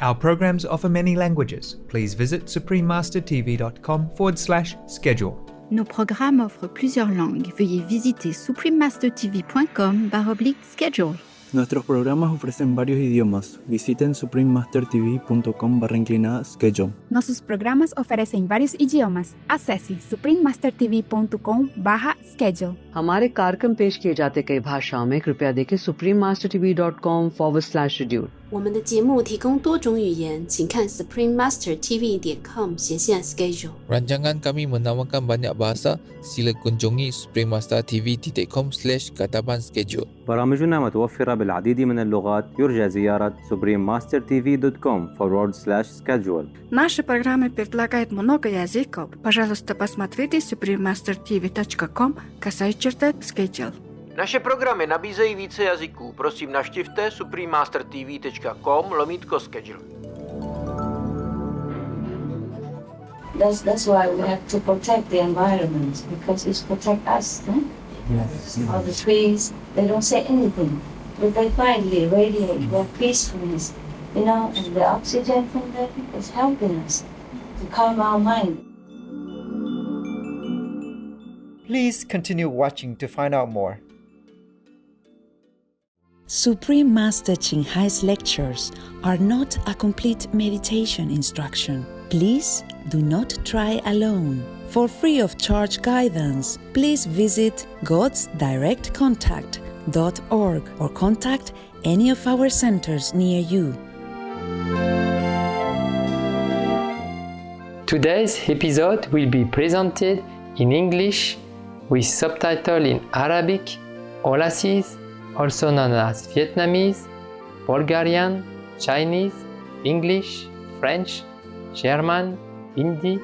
Our programs offer many languages. Please visit suprememastertv.com/schedule. Nos programmes offrent plusieurs langues. Veuillez visiter suprememastertv.com/schedule. Nuestros programas ofrecen varios idiomas. Visiten suprememastertv.com/schedule. Nossos programas oferecem vários idiomas. Acesse suprememastertv.com/schedule. हमारे कार्यक्रम पेश किए जाते कई भाषाओं में कृपया देखें suprememastertv.com/schedule。我们的节目提供多种语言，请看 suprememastertv.com/schedule。 Rancangan kami menawarkan banyak bahasa. Sila kunjungi suprememastertv.com/kataban-schedule. برامجنا متوفرة بالعديد من اللغات. يرجى زيارة suprememastertv.com/schedule. Наши программы предлагают много языков. Пожалуйста, посмотрите suprememastertv.com/schedule. Naše programy nabízejí více jazyků. Prosím, navštivte suprememastertv.com/schedule. That's why we have to protect the environment, because it's protect us. Yes. All the trees, they don't say anything, but they finally radiate their peacefulness, and the oxygen from them is helping us to calm our mind. Please continue watching to find out more. Supreme Master Ching Hai's lectures are not a complete meditation instruction. Please do not try alone. For free of charge guidance, please visit godsdirectcontact.org or contact any of our centers near you. Today's episode will be presented in English with subtitle in Arabic, Aulacese, also known as Vietnamese, Bulgarian, Chinese, English, French, German, Hindi,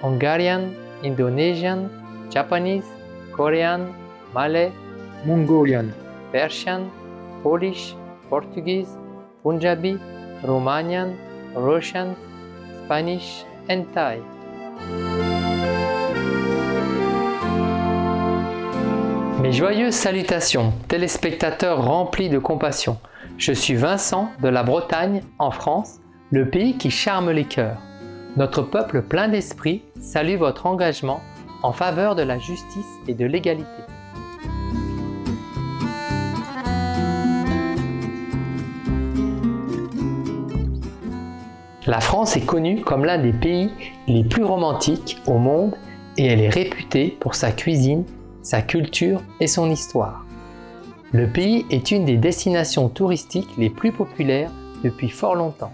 Hungarian, Indonesian, Japanese, Korean, Malay, Mongolian, Persian, Polish, Portuguese, Punjabi, Romanian, Russian, Spanish, and Thai. Mes joyeuses salutations, téléspectateurs remplis de compassion. Je suis Vincent de la Bretagne, en France, le pays qui charme les cœurs. Notre peuple plein d'esprit salue votre engagement en faveur de la justice et de l'égalité. La France est connue comme l'un des pays les plus romantiques au monde et elle est réputée pour sa cuisine, sa culture et son histoire. Le pays est une des destinations touristiques les plus populaires depuis fort longtemps.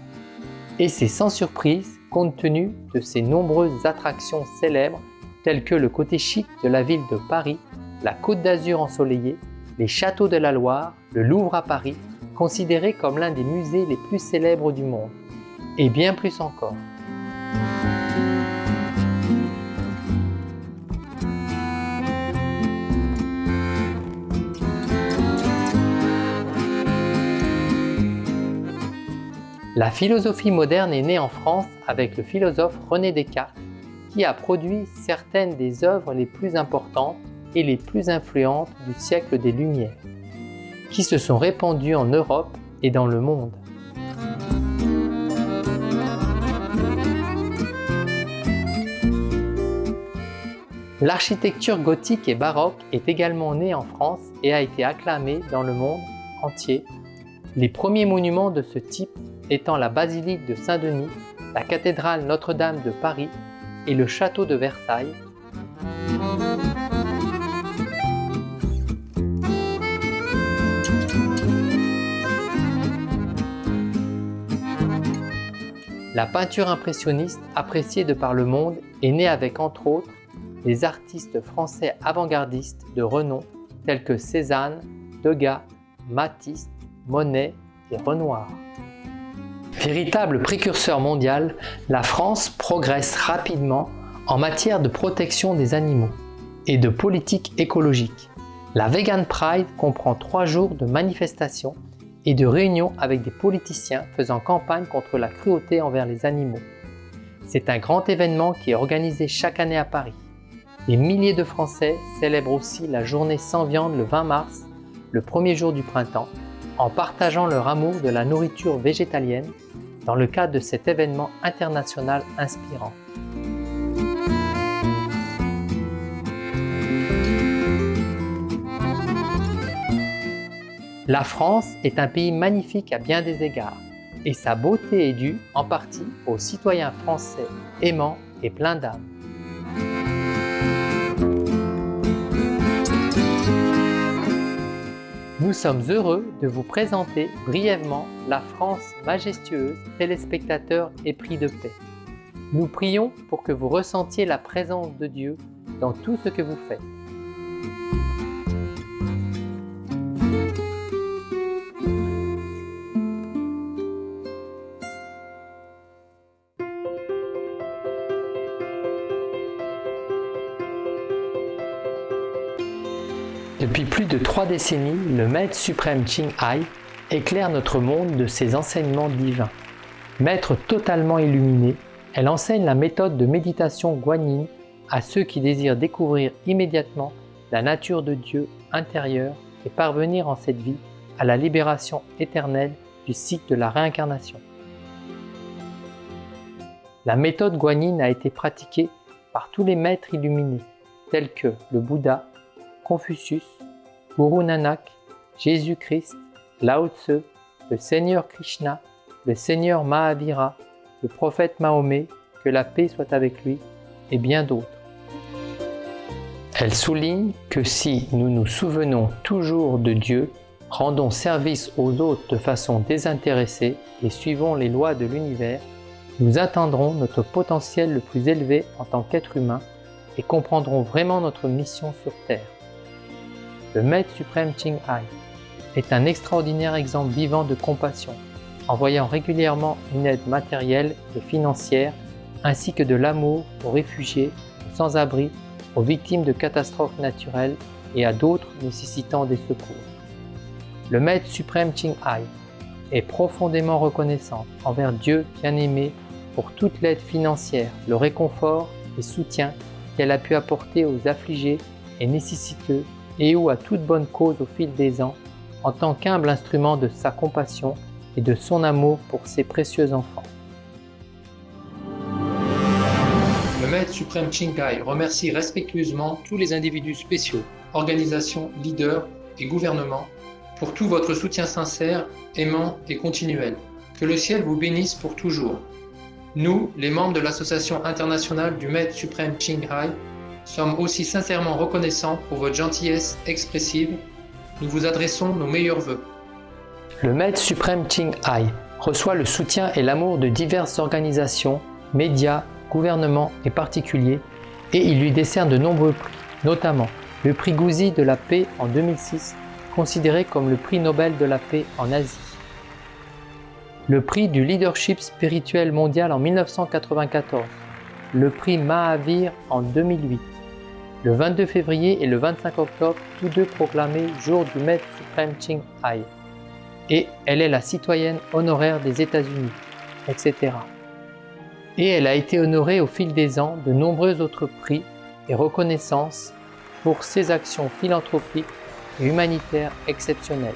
Et c'est sans surprise compte tenu de ses nombreuses attractions célèbres telles que le côté chic de la ville de Paris, la Côte d'Azur ensoleillée, les châteaux de la Loire, le Louvre à Paris, considéré comme l'un des musées les plus célèbres du monde, et bien plus encore. La philosophie moderne est née en France avec le philosophe René Descartes, qui a produit certaines des œuvres les plus importantes et les plus influentes du siècle des Lumières, qui se sont répandues en Europe et dans le monde. L'architecture gothique et baroque est également née en France et a été acclamée dans le monde entier. Les premiers monuments de ce type étant la basilique de Saint-Denis, la cathédrale Notre-Dame de Paris et le château de Versailles. La peinture impressionniste, appréciée de par le monde, est née avec entre autres des artistes français avant-gardistes de renom tels que Cézanne, Degas, Matisse, Monet et Renoir. Véritable précurseur mondial, la France progresse rapidement en matière de protection des animaux et de politique écologique. La Vegan Pride comprend 3 jours de manifestations et de réunions avec des politiciens faisant campagne contre la cruauté envers les animaux. C'est un grand événement qui est organisé chaque année à Paris. Des milliers de Français célèbrent aussi la journée sans viande le 20 mars, le premier jour du printemps, en partageant leur amour de la nourriture végétalienne dans le cadre de cet événement international inspirant. La France est un pays magnifique à bien des égards, et sa beauté est due en partie aux citoyens français aimants et pleins d'âme. Nous sommes heureux de vous présenter brièvement la France majestueuse, téléspectateurs épris de paix. Nous prions pour que vous ressentiez la présence de Dieu dans tout ce que vous faites. Depuis plus de 3 décennies, le Maître suprême Ching Hai éclaire notre monde de ses enseignements divins. Maître totalement illuminé, elle enseigne la méthode de méditation guanyin à ceux qui désirent découvrir immédiatement la nature de Dieu intérieur et parvenir en cette vie à la libération éternelle du cycle de la réincarnation. La méthode guanyin a été pratiquée par tous les maîtres illuminés, tels que le Bouddha, Confucius, Guru Nanak, Jésus-Christ, Lao Tse, le Seigneur Krishna, le Seigneur Mahavira, le prophète Mahomet, que la paix soit avec lui, et bien d'autres. Elle souligne que si nous nous souvenons toujours de Dieu, rendons service aux autres de façon désintéressée et suivons les lois de l'univers, nous atteindrons notre potentiel le plus élevé en tant qu'être humain et comprendrons vraiment notre mission sur Terre. Le Maître suprême Ching Hai est un extraordinaire exemple vivant de compassion, envoyant régulièrement une aide matérielle et financière, ainsi que de l'amour aux réfugiés, aux sans-abri, aux victimes de catastrophes naturelles et à d'autres nécessitant des secours. Le Maître suprême Ching Hai est profondément reconnaissant envers Dieu bien-aimé pour toute l'aide financière, le réconfort et soutien qu'elle a pu apporter aux affligés et nécessiteux et ou à toute bonne cause au fil des ans, en tant qu'humble instrument de sa compassion et de son amour pour ses précieux enfants. Le Maître suprême Ching Hai remercie respectueusement tous les individus spéciaux, organisations, leaders et gouvernements pour tout votre soutien sincère, aimant et continuel. Que le ciel vous bénisse pour toujours. Nous, les membres de l'Association internationale du Maître suprême Ching Hai, sommes aussi sincèrement reconnaissants pour votre gentillesse expressive. Nous vous adressons nos meilleurs vœux. Le Maître suprême Ching Hai reçoit le soutien et l'amour de diverses organisations, médias, gouvernements et particuliers, et il lui décerne de nombreux prix, notamment le prix Gouzi de la paix en 2006, considéré comme le prix Nobel de la paix en Asie. Le prix du leadership spirituel mondial en 1994, le prix Mahavir en 2008, le 22 février et le 25 octobre, tous deux proclamés jour du Maître suprême Ching Hai. Et elle est la citoyenne honoraire des États-Unis, etc. Et elle a été honorée au fil des ans de nombreux autres prix et reconnaissances pour ses actions philanthropiques et humanitaires exceptionnelles.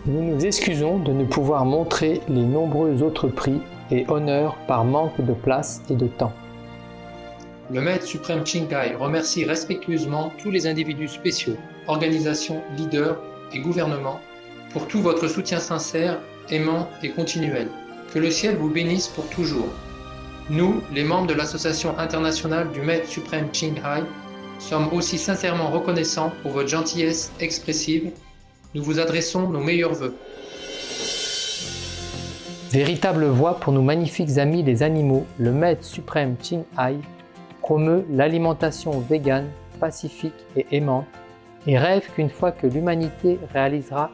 Nous nous excusons de ne pouvoir montrer les nombreux autres prix et honneurs par manque de place et de temps. Le Maître suprême Chinkai remercie respectueusement tous les individus spéciaux, organisations, leaders et gouvernements pour tout votre soutien sincère, aimant et continuel. Que le ciel vous bénisse pour toujours. Nous, les membres de l'Association internationale du Maître suprême Chinkai, sommes aussi sincèrement reconnaissants pour votre gentillesse expressive. Nous vous adressons nos meilleurs vœux. Véritable voix pour nos magnifiques amis les animaux, le Maître suprême Chinkai promeut l'alimentation végane, pacifique et aimante et rêve qu'une fois que l'humanité réalisera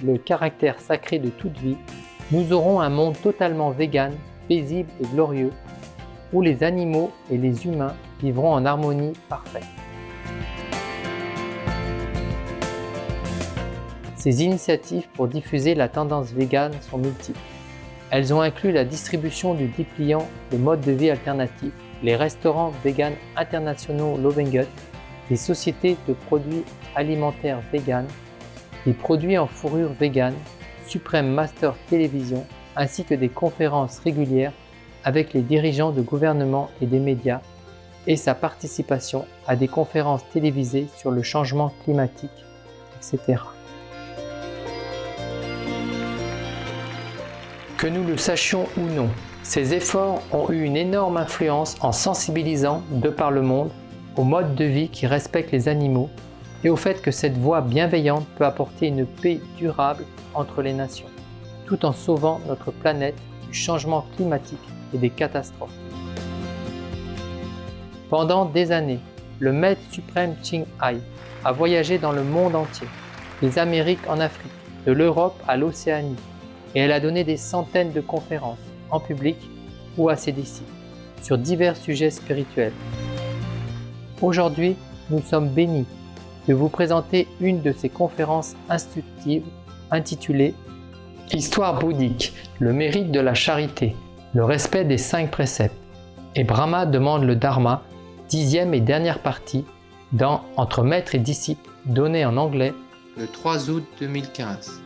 le caractère sacré de toute vie, nous aurons un monde totalement végane, paisible et glorieux, où les animaux et les humains vivront en harmonie parfaite. Ces initiatives pour diffuser la tendance végane sont multiples. Elles ont inclus la distribution du dépliant de modes de vie alternatifs, les restaurants véganes internationaux Lovengut, les sociétés de produits alimentaires véganes, des produits en fourrure végane, Supreme Master Télévision, ainsi que des conférences régulières avec les dirigeants de gouvernements et des médias, et sa participation à des conférences télévisées sur le changement climatique, etc. Que nous le sachions ou non, ces efforts ont eu une énorme influence en sensibilisant, de par le monde, au mode de vie qui respecte les animaux et au fait que cette voie bienveillante peut apporter une paix durable entre les nations, tout en sauvant notre planète du changement climatique et des catastrophes. Pendant des années, le Maître suprême Chinkai a voyagé dans le monde entier, des Amériques en Afrique, de l'Europe à l'Océanie, et elle a donné des centaines de conférences, en public ou à ses disciples, sur divers sujets spirituels. Aujourd'hui, nous sommes bénis de vous présenter une de ces conférences instructives intitulée « Histoire bouddhique, le mérite de la charité, le respect des 5 préceptes » et Brahma demande le Dharma, 10e et dernière partie, dans Entre maître et disciple, donné en anglais le 3 août 2015.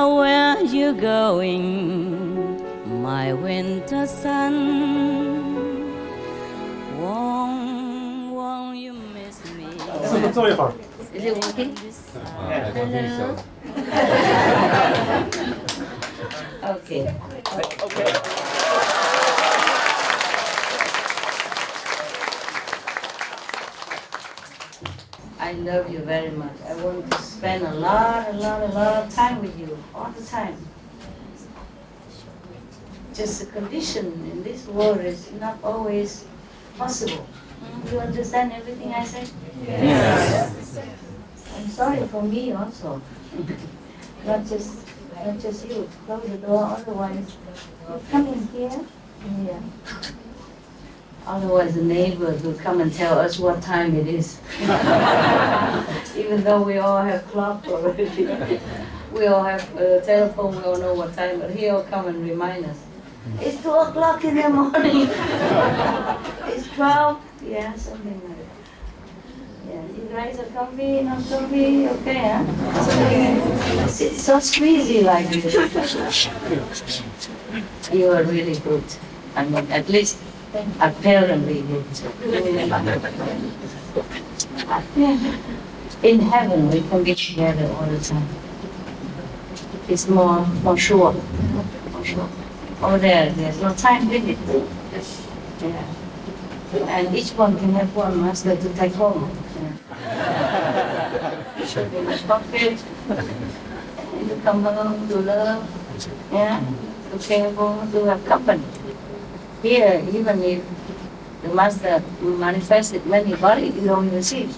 Where you going, my winter sun? Won't you miss me? Is it working? Hello. Okay. I love you very much. I want to spend a lot of time with you all the time. Just the condition in this world is not always possible. You understand everything I say? Yes. I'm sorry for me also. Not just you. Close the door, otherwise you come in here. Yeah. Otherwise the neighbors will come and tell us what time it is. Even though we all have clock already. We all have a telephone, we all know what time, but he'll come and remind us. It's 2 o'clock in the morning. It's 12. Yeah, something like that. Yeah, you guys are comfy, not comfy, okay, huh? It's so squeezy like this. You are really good. I mean, at least apparently good. In heaven, we can be together all the time. It's more sure. More sure. Over there's no time limit. Yeah. And each one can have one master to take home. In the pocket, to come home, to love, yeah, to care for, to have company. Here, even if the master manifested many bodies, you don't even see it.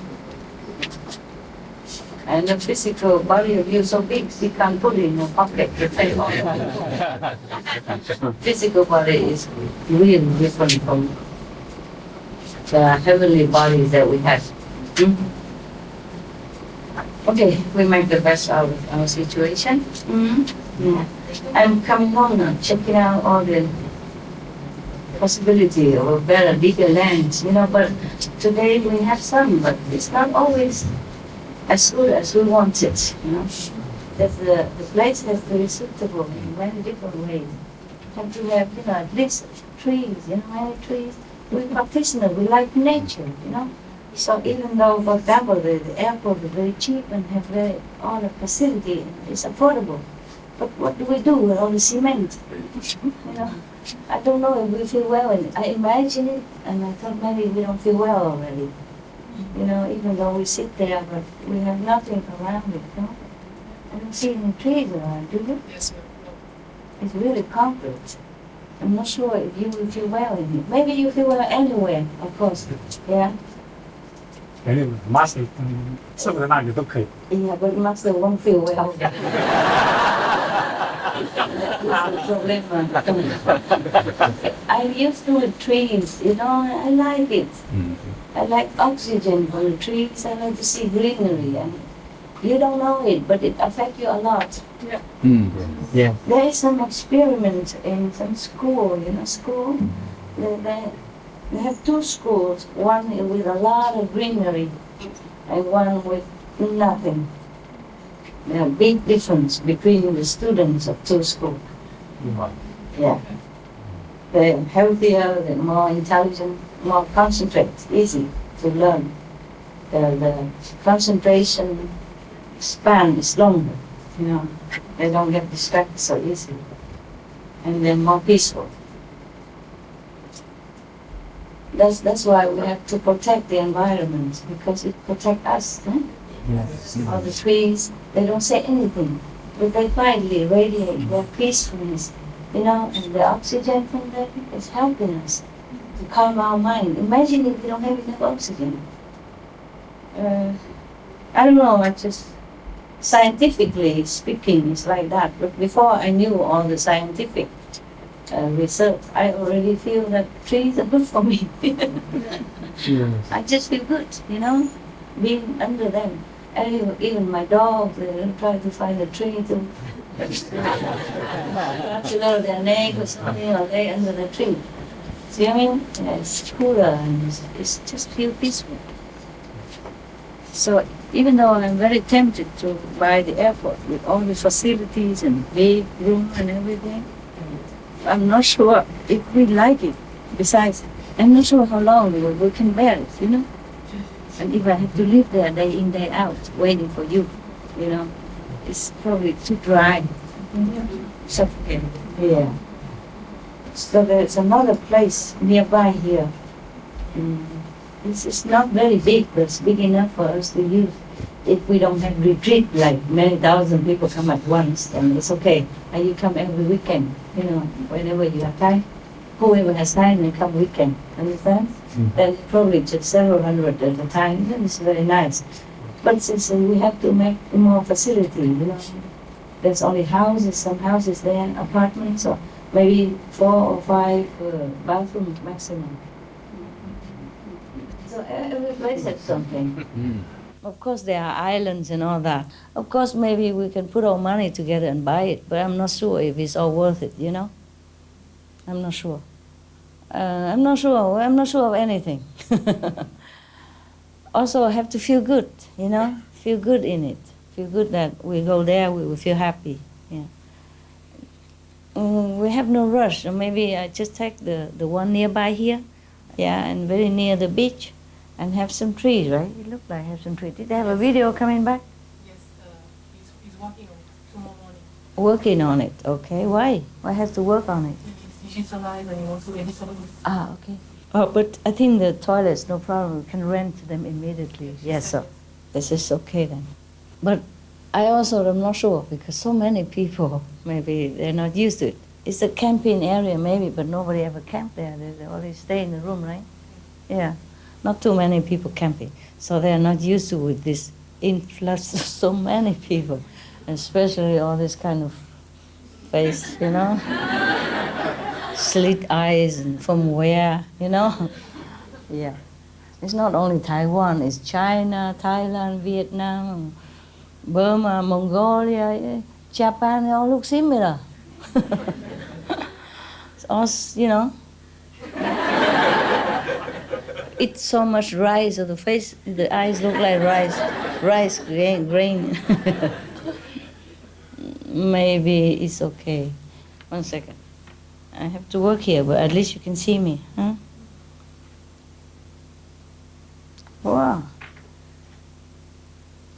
And the physical body of you is so big, you can't put it in your pocket to take all that. Physical body is really different from the heavenly bodies that we have. Okay, we make the best out of our situation. Yeah. I'm coming home now, checking out all the possibility of a better, bigger land, but today we have some, but it's not always as good as we want it, That the place has to be suitable in many different ways. And to have, at least trees, many trees. We practitioners, we like nature, So even though, for example, the airport is very cheap and have all the facility, it's affordable. But what do we do with all the cement? I don't know if we feel well in it. I imagine it, and I thought maybe we don't feel well already. Even though we sit there, but we have nothing around it, I don't see any trees around, do you? Yes, ma'am. It's really concrete. I'm not sure if you will feel well in it. Maybe you feel well anywhere, of course. Yeah? Master 什么的那里都可以。 Yeah, but master won't feel well. That's the problem. I'm used to the trees, I like it. I like oxygen from the trees. I like to see greenery. And you don't know it, but it affects you a lot. Yeah. Yeah. There is some experiment in some school, school. They have two schools, one with a lot of greenery and one with nothing. There's a big difference between the students of two schools. Yeah. They're healthier, they're more intelligent, more concentrated, easy to learn. The concentration span is longer, They don't get distracted so easily. And they're more peaceful. That's why we have to protect the environment, because it protects us. Yes. All the trees, they don't say anything, but they quietly radiate their peacefulness, and the oxygen from them is helping us to calm our mind. Imagine if we don't have enough oxygen. I don't know, scientifically speaking, it's like that. But before I knew all the scientific research, I already feel that trees are good for me. I just feel good, being under them. And even my dog, they try to find a tree to know their neck or something, or lay under the tree. See what I mean? Yeah, it's cooler and it's just feel peaceful. So even though I'm very tempted to buy the airport with all the facilities and big room and everything, I'm not sure if we like it. Besides, I'm not sure how long we can bear it, And if I have to live there day in, day out, waiting for you, it's probably too dry. Suffocating. Yeah. So there's another place nearby here. It's not very big, but it's big enough for us to use. If we don't have retreat, like many thousand people come at once, then it's okay. And you come every weekend, whenever you have time. Whoever has time, they come weekend. Understand? Then probably just several hundred at a time. Then it's very nice. But since we have to make more facility, there's only some houses there, apartments, or maybe 4 or 5 bathrooms maximum. So every place has something. Of course, there are islands and all that. Of course, maybe we can put our money together and buy it, but I'm not sure if it's all worth it, I'm not sure. I'm not sure of anything. Also, I have to feel good, feel good in it. Feel good that we go there, we will feel happy. Yeah. We have no rush, or maybe I just take the one nearby here, and very near the beach, and have some trees, right? It looked like I have some trees. Did they have a video coming back? Yes, he's working on it tomorrow morning. Working on it, okay. Why? Why have to work on it? He's alive and he wants to end his own. Ah, okay. Oh, but I think the toilets, no problem. We can rent them immediately. Yes, sir. This is okay then. But I also am not sure, because so many people, maybe they're not used to it. It's a camping area maybe, but nobody ever camped there. They always stay in the room, right? Yeah. Not too many people camping. So they're not used to with this influx of so many people, especially all this kind of face, slit eyes and from where, Yeah. It's not only Taiwan, it's China, Thailand, Vietnam, Burma, Mongolia, Japan, they all look similar. It's all, eat so much rice, so the face, the eyes look like rice grain. Maybe it's okay. 1 second. I have to work here, but at least you can see me, huh? Wow.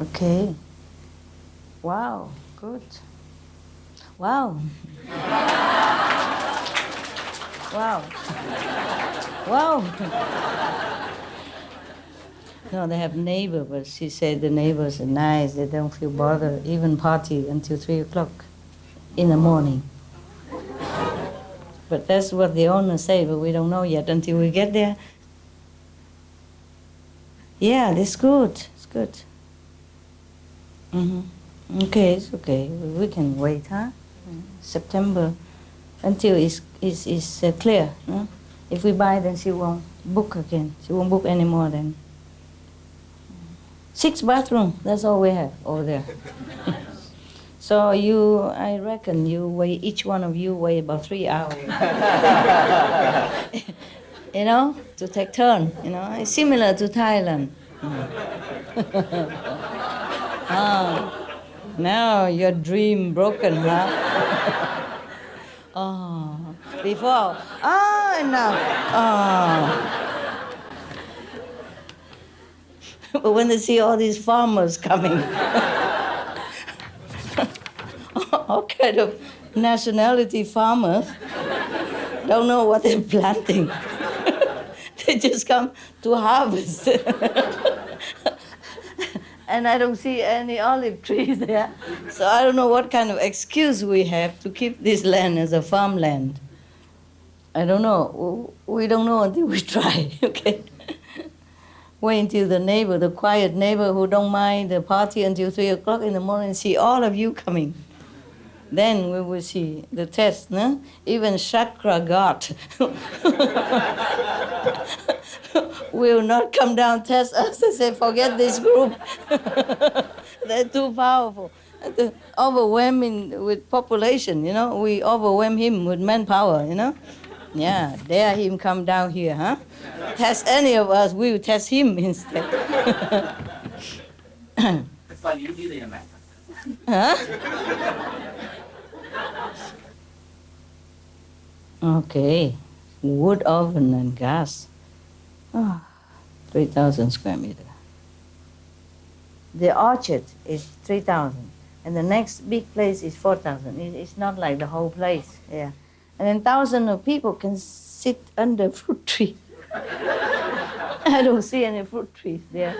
Okay. Wow, good. Wow. Wow. Wow. No, they have neighbor, but she said the neighbors are nice. They don't feel bothered, even party until 3 o'clock in the morning. But that's what the owner say, but we don't know yet until we get there. Yeah, that's good. It's good. Mm-hmm. Okay, it's okay. We can wait, huh? September until it's clear. Huh? If we buy, then she won't book again. She won't book anymore then. 6 bathrooms, that's all we have over there. So I reckon each one of you weigh about 3 hours. You know, to take turn, you know. It's similar to Thailand. Now your dream broken, huh? Before, no. But when they see all these farmers coming, all kind of nationality farmers, don't know what they're planting. They just come to harvest. And I don't see any olive trees there. So I don't know what kind of excuse we have to keep this land as a farmland. I don't know. We don't know until we try, okay? Wait until the quiet neighbor who don't mind the party until 3 o'clock in the morning, see all of you coming. Then we will see the test, no? Even Chakra God will not come down test us. They say, forget this group. They're too powerful. Overwhelming with population, you know? We overwhelm him with manpower, you know? Yeah, dare him come down here, huh? Test any of us, we will test him instead. Huh? Okay, wood oven and gas. 3,000 square meter. The orchard is 3,000, and the next big place is 4,000. It's not like the whole place, yeah. And then thousands of people can sit under fruit tree. I don't see any fruit trees there,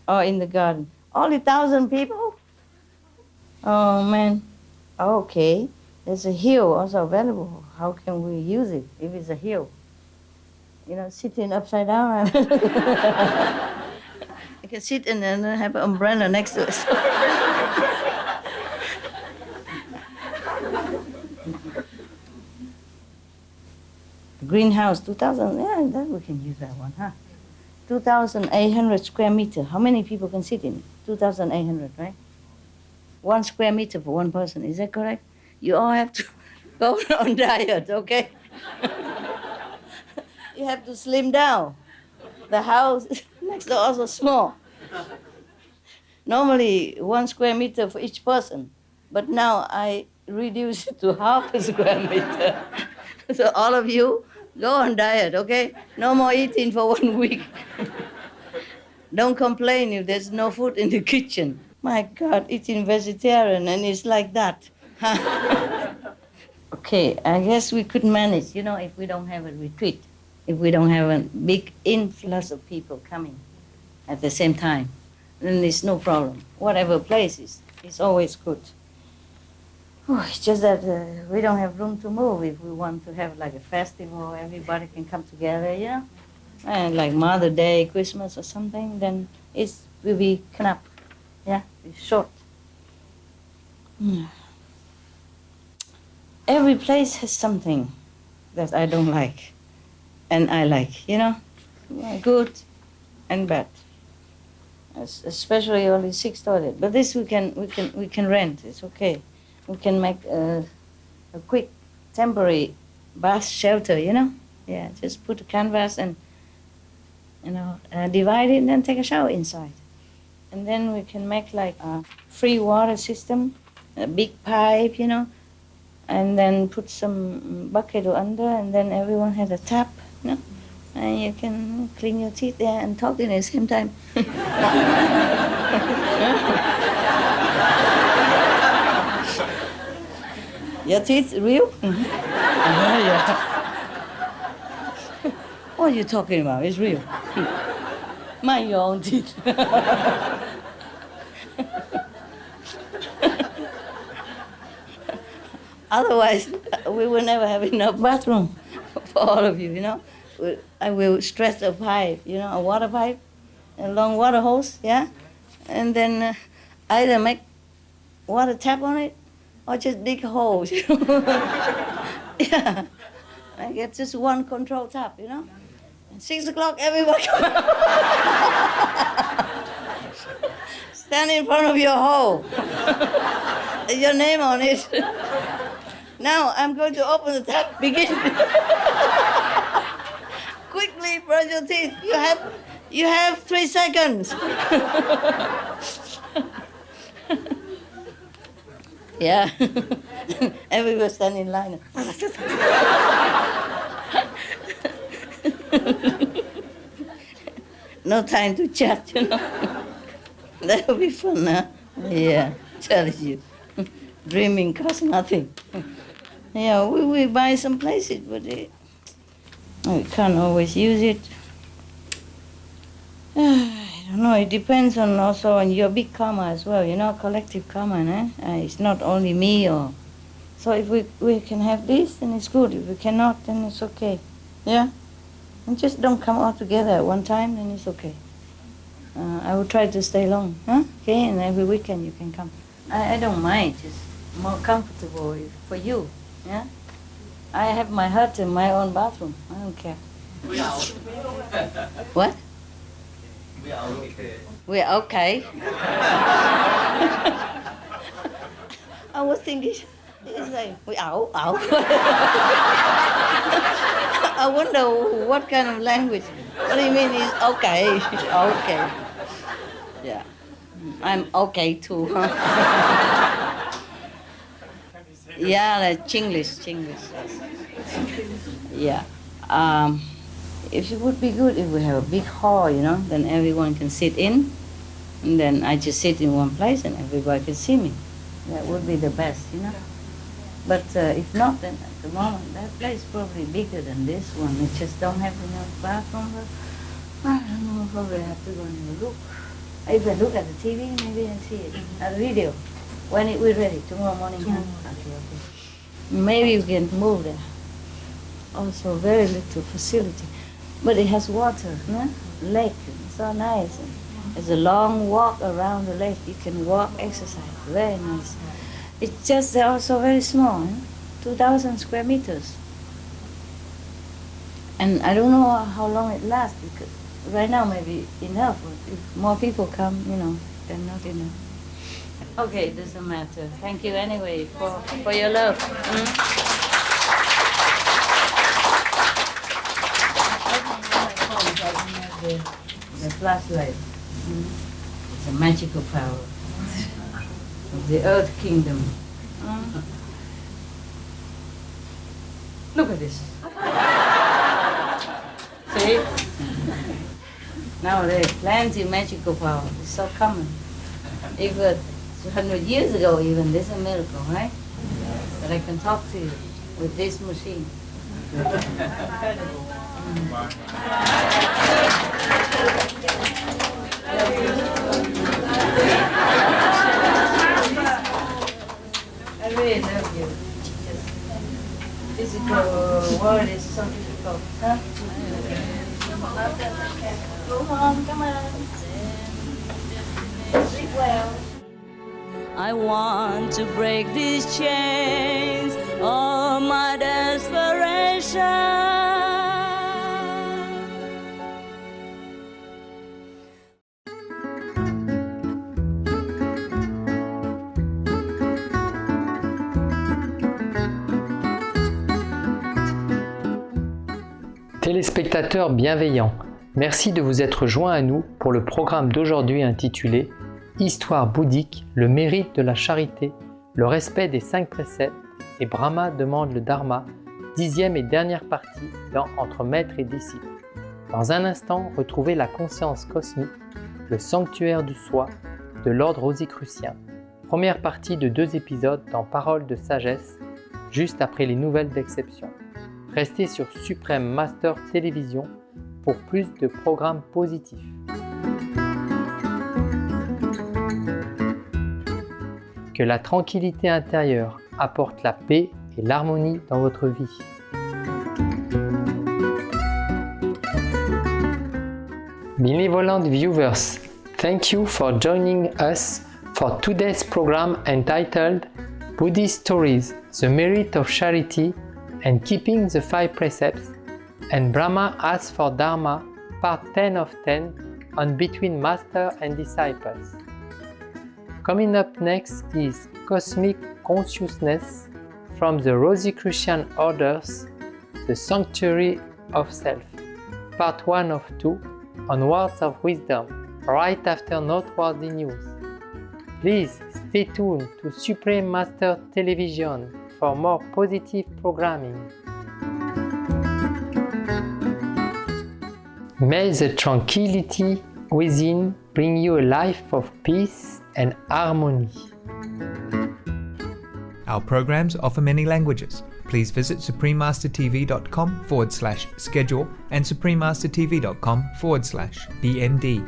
or in the garden. Only 1,000 people? Oh man, okay. There's a hill also available. How can we use it if it's a hill? You know, sitting upside down. I can sit and then have an umbrella next to it. Greenhouse, 2,000, yeah, that we can use that one, huh? 2,800 square meter. How many people can sit in it? 2,800, right? 1 square meter for one person, is that correct? You all have to go on diet, okay? You have to slim down. The house next door also small. Normally 1 square meter for each person, but now I reduce it to half a square meter. So all of you, go on diet, okay? No more eating for 1 week. Don't complain if there's no food in the kitchen. My God, eating vegetarian and it's like that. Okay, I guess we could manage, you know, if we don't have a retreat, if we don't have a big influx of people coming at the same time, then there's no problem. Whatever place is, it's always good. Oh, it's just that we don't have room to move if we want to have like a festival, everybody can come together, you know? And like Mother Day, Christmas or something, then it will be knap, yeah, it's short. Every place has something that I don't like and I like, you know? Good and bad. Especially only 6 toilets. But this we can rent, it's okay. We can make a quick temporary bath shelter, you know? Yeah, just put a canvas and divide it and then take a shower inside. And then we can make like a free water system, a big pipe, and then put some bucket under, and then everyone has a tap, and you can clean your teeth there and talk at the same time. Your teeth real? Yeah. What are you talking about? It's real. Mind your own teeth. Otherwise, we will never have enough bathroom for all of you, I will stretch a pipe, a water pipe, a long water hose, yeah? And then either make water tap on it or just dig holes, Yeah. I get just one control tap, And 6 o'clock, everyone come out. Stand in front of your hole. Your name on it. Now I'm going to open the tap. Begin. Quickly brush your teeth. You have 3 seconds. Yeah. Everyone stand in line. No time to chat, That'll be fun, huh? Yeah, tell you. Dreaming costs nothing. Yeah, we buy some places, but we can't always use it. I don't know, it depends also on your big karma as well, collective karma, it's not only me or... So if we can have this, then it's good. If we cannot, then it's okay. Yeah? And just don't come all together at one time, then it's okay. I will try to stay long, huh? Okay, and every weekend you can come. I don't mind, just more comfortable for you, yeah? I have my hut and my own bathroom. I don't care. What? We are okay. We are okay. I was thinking, it's like, we are. I wonder what kind of language. What do you mean is okay? Okay. Yeah. I'm okay too, huh? Yeah, like Chinglish. Yes. Yeah. If it would be good if we have a big hall, then everyone can sit in. And then I just sit in one place and everybody can see me. That would be the best, But if not, then at the moment, that place is probably bigger than this one. It just don't have enough bathroom. But I don't know, probably have to go and have a look. If I look at the TV, maybe I see it. At the video. When we're ready, tomorrow morning. Yeah. Okay. Maybe we can move there. Also, very little facility. But it has water, lake, it's so nice. It's a long walk around the lake. You can walk, exercise, very nice. It's just also very small, 2,000 square meters. And I don't know how long it lasts, because right now maybe enough, but if more people come, then not enough. Okay, doesn't matter. Thank you anyway for your love. The flashlight. It's a magical power of the Earth Kingdom. Look at this. See? Now there's plenty of magical power. It's so common. If 100 years ago even, this is a miracle, right? That I can talk to you with this machine. Incredible. I really love you. Physical world is so difficult, huh? Come on, come on. Sleep well. I want to break these chains of my desperation. Téléspectateurs bienveillants, Merci de vous être joint à nous pour le programme d'aujourd'hui intitulé Histoire bouddhique, le mérite de la charité, le respect des 5 préceptes et Brahma demande le Dharma, 10e et dernière partie dans Entre maître et disciple. Dans un instant, retrouvez la conscience cosmique, le sanctuaire du soi de l'ordre rosicrucien. Première partie de 2 épisodes dans Paroles de sagesse, juste après les nouvelles d'exception. Restez sur Supreme Master Télévision pour plus de programmes positifs. Que la tranquillité intérieure apporte la paix et l'harmonie dans votre vie. Benevolent viewers, thank you for joining us for today's program entitled Buddhist Stories, the Merit of Charity and Keeping the 5 Precepts, and Brahma asks for Dharma, part 10 of 10, on Between Master and Disciples. Coming up next is Cosmic Consciousness from the Rosicrucian Orders, the Sanctuary of Self, part 1 of 2, on Words of Wisdom, right after noteworthy news. Please stay tuned to Supreme Master Television for more positive programming. May the tranquility within bring you a life of peace and harmony. Our programs offer many languages. Please visit suprememastertv.com/schedule and suprememastertv.com/BMD.